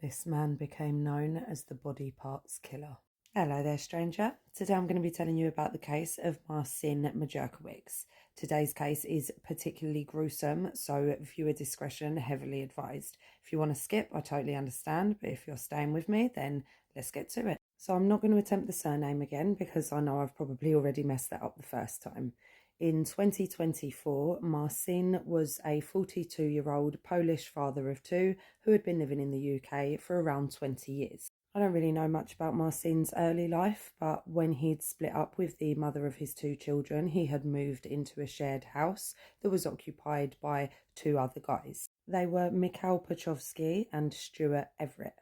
This man became known as the body parts killer. Hello there, stranger. Today I'm going to be telling you about the case of Marcin Majurkiewicz. Today's case is particularly gruesome, so viewer discretion heavily advised. If you want to skip, I totally understand, but if you're staying with me, then let's get to it. So I'm not going to attempt the surname again because I know I've probably already messed that up the first time. In 2024, Marcin was a 42-year-old Polish father of two who had been living in the UK for around 20 years. I don't really know much about Marcin's early life, but when he'd split up with the mother of his two children, he had moved into a shared house that was occupied by two other guys. They were Mikhail Pachowski and Stuart Everett.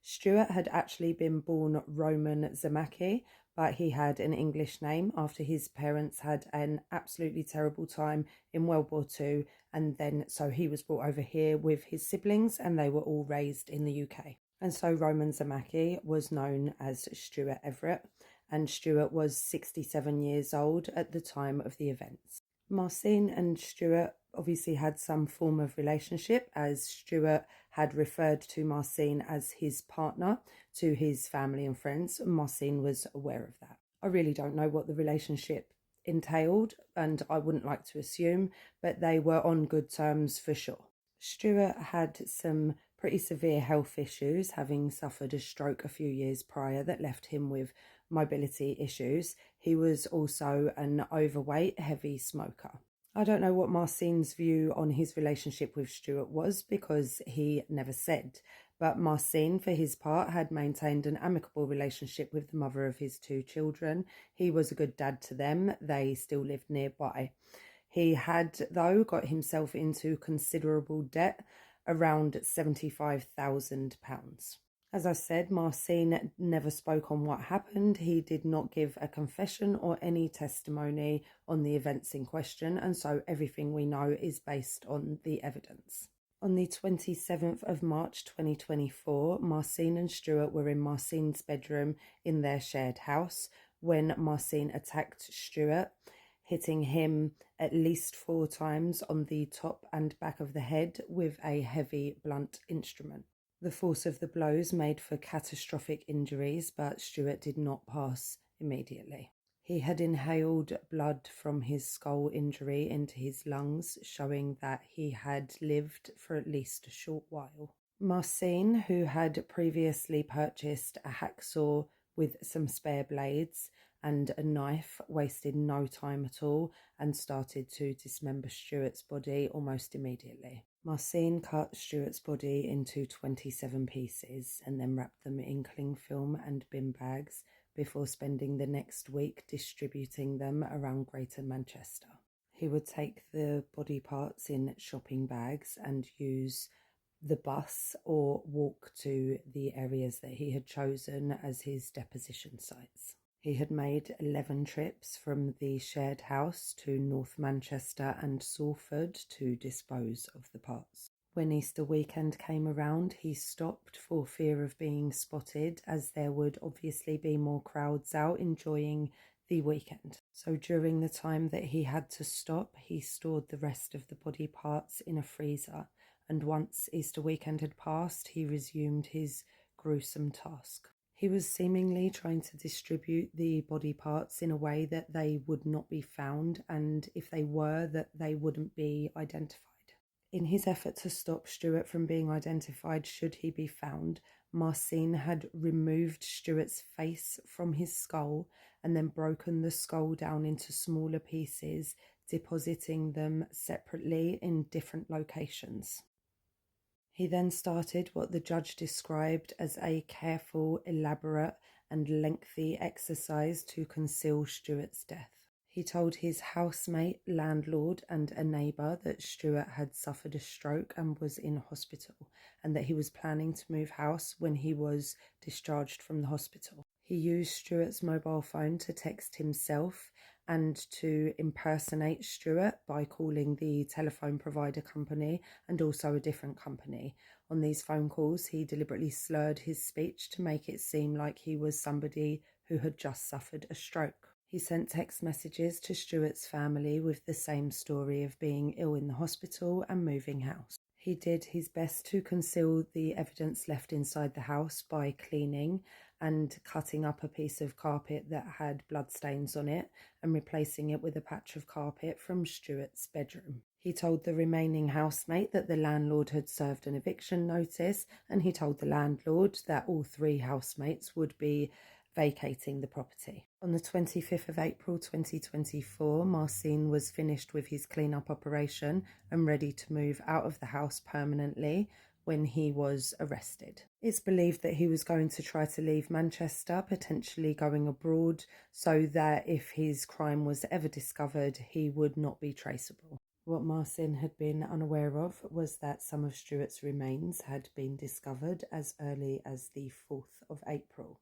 Stuart had actually been born Roman Zemacki, but he had an English name after his parents had an absolutely terrible time in World War II, and then so he was brought over here with his siblings and they were all raised in the UK. And so Roman Zemacki was known as Stuart Everett, and Stuart was 67 years old at the time of the events. Marcin and Stuart obviously had some form of relationship, as Stuart had referred to Marcin as his partner to his family and friends. Marcin was aware of that. I really don't know what the relationship entailed, and I wouldn't like to assume, but they were on good terms for sure. Stuart had some pretty severe health issues, having suffered a stroke a few years prior that left him with mobility issues. He was also an overweight, heavy smoker. I don't know what Marcin's view on his relationship with Stuart was because he never said, but Marcin, for his part, had maintained an amicable relationship with the mother of his two children. He was a good dad to them. They still lived nearby. He had, though, got himself into considerable debt, around £75,000. As I said, Marcin never spoke on what happened. He did not give a confession or any testimony on the events in question, and so everything we know is based on the evidence. On the 27th of March 2024, Marcin and Stuart were in Marcin's bedroom in their shared house when Marcin attacked Stuart, hitting him at least 4 times on the top and back of the head with a heavy blunt instrument. The force of the blows made for catastrophic injuries, but Stuart did not pass immediately. He had inhaled blood from his skull injury into his lungs, showing that he had lived for at least a short while. Marcin, who had previously purchased a hacksaw with some spare blades and a knife, wasted no time at all and started to dismember Stuart's body almost immediately. Marcin cut Stuart's body into 27 pieces and then wrapped them in cling film and bin bags before spending the next week distributing them around Greater Manchester. He would take the body parts in shopping bags and use the bus or walk to the areas that he had chosen as his deposition sites. He had made 11 trips from the shared house to North Manchester and Salford to dispose of the parts. When Easter weekend came around, he stopped for fear of being spotted, as there would obviously be more crowds out enjoying the weekend. So during the time that he had to stop, he stored the rest of the body parts in a freezer, and once Easter weekend had passed, he resumed his gruesome task. He was seemingly trying to distribute the body parts in a way that they would not be found, and if they were, that they wouldn't be identified. In his effort to stop Stuart from being identified should he be found, Marcin had removed Stuart's face from his skull and then broken the skull down into smaller pieces, depositing them separately in different locations. He then started what the judge described as a careful, elaborate and lengthy exercise to conceal Stuart's death. He told his housemate, landlord and a neighbour that Stuart had suffered a stroke and was in hospital, and that he was planning to move house when he was discharged from the hospital. He used Stuart's mobile phone to text himself and to impersonate Stuart by calling the telephone provider company and also a different company. On these phone calls, he deliberately slurred his speech to make it seem like he was somebody who had just suffered a stroke. He sent text messages to Stuart's family with the same story of being ill in the hospital and moving house. He did his best to conceal the evidence left inside the house by cleaning and cutting up a piece of carpet that had bloodstains on it and replacing it with a patch of carpet from Stuart's bedroom. He told the remaining housemate that the landlord had served an eviction notice, and he told the landlord that all three housemates would be vacating the property. On the 25th of April 2024, Marcin was finished with his clean-up operation and ready to move out of the house permanently when he was arrested. It's believed that he was going to try to leave Manchester, potentially going abroad, so that if his crime was ever discovered, he would not be traceable. What Marcin had been unaware of was that some of Stuart's remains had been discovered as early as the 4th of April.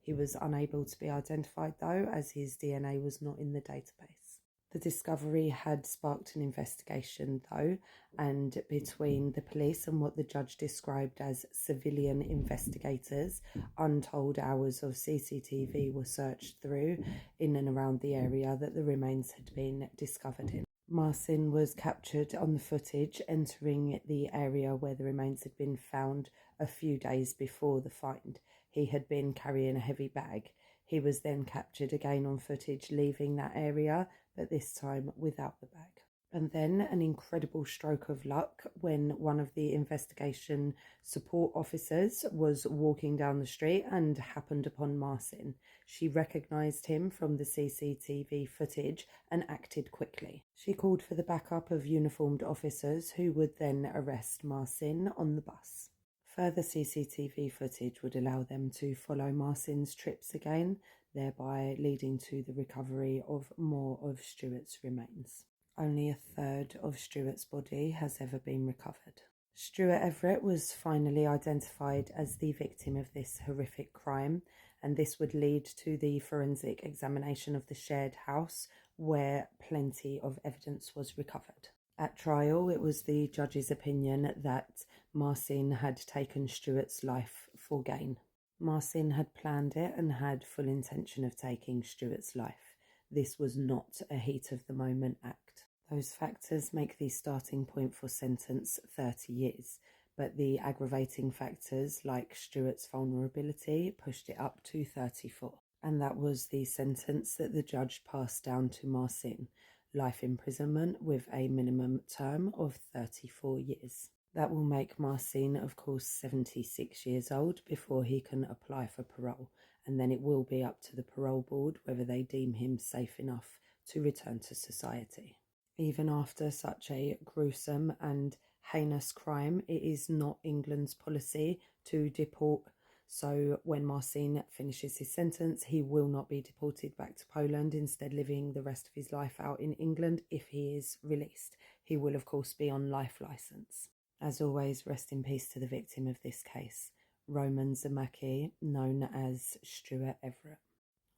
He was unable to be identified, though, as his DNA was not in the database. The discovery had sparked an investigation, though, and between the police and what the judge described as civilian investigators, untold hours of CCTV were searched through in and around the area that the remains had been discovered in. Marcin was captured on the footage entering the area where the remains had been found a few days before the find. He had been carrying a heavy bag. He was then captured again on footage leaving that area, but this time without the bag. And then an incredible stroke of luck when one of the investigation support officers was walking down the street and happened upon Marcin. She recognised him from the CCTV footage and acted quickly. She called for the backup of uniformed officers who would then arrest Marcin on the bus. Further CCTV footage would allow them to follow Marcin's trips again, thereby leading to the recovery of more of Stuart's remains. Only a third of Stuart's body has ever been recovered. Stuart Everett was finally identified as the victim of this horrific crime, and this would lead to the forensic examination of the shared house, where plenty of evidence was recovered. At trial, it was the judge's opinion that Marcin had taken Stuart's life for gain. Marcin had planned it and had full intention of taking Stuart's life. This was not a heat-of-the-moment act. Those factors make the starting point for sentence 30 years, but the aggravating factors like Stuart's vulnerability pushed it up to 34. And that was the sentence that the judge passed down to Marcin: life imprisonment with a minimum term of 34 years. That will make Marcin, of course, 76 years old before he can apply for parole, and then it will be up to the parole board whether they deem him safe enough to return to society. Even after such a gruesome and heinous crime, it is not England's policy to deport. So when Marcin finishes his sentence, he will not be deported back to Poland, instead living the rest of his life out in England if he is released. He will, of course, be on life licence. As always, rest in peace to the victim of this case, Roman Zemacki, known as Stuart Everett.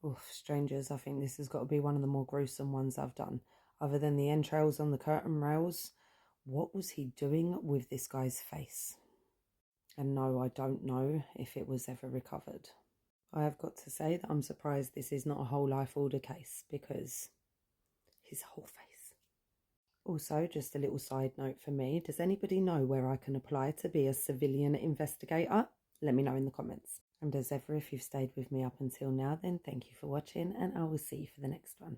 Oof, strangers, I think this has got to be one of the more gruesome ones I've done. Other than the entrails on the curtain rails, what was he doing with this guy's face? And no, I don't know if it was ever recovered. I have got to say that I'm surprised this is not a whole life order case, because his whole face. Also, just a little side note for me, does anybody know where I can apply to be a civilian investigator? Let me know in the comments. And as ever, if you've stayed with me up until now, then thank you for watching, and I will see you for the next one.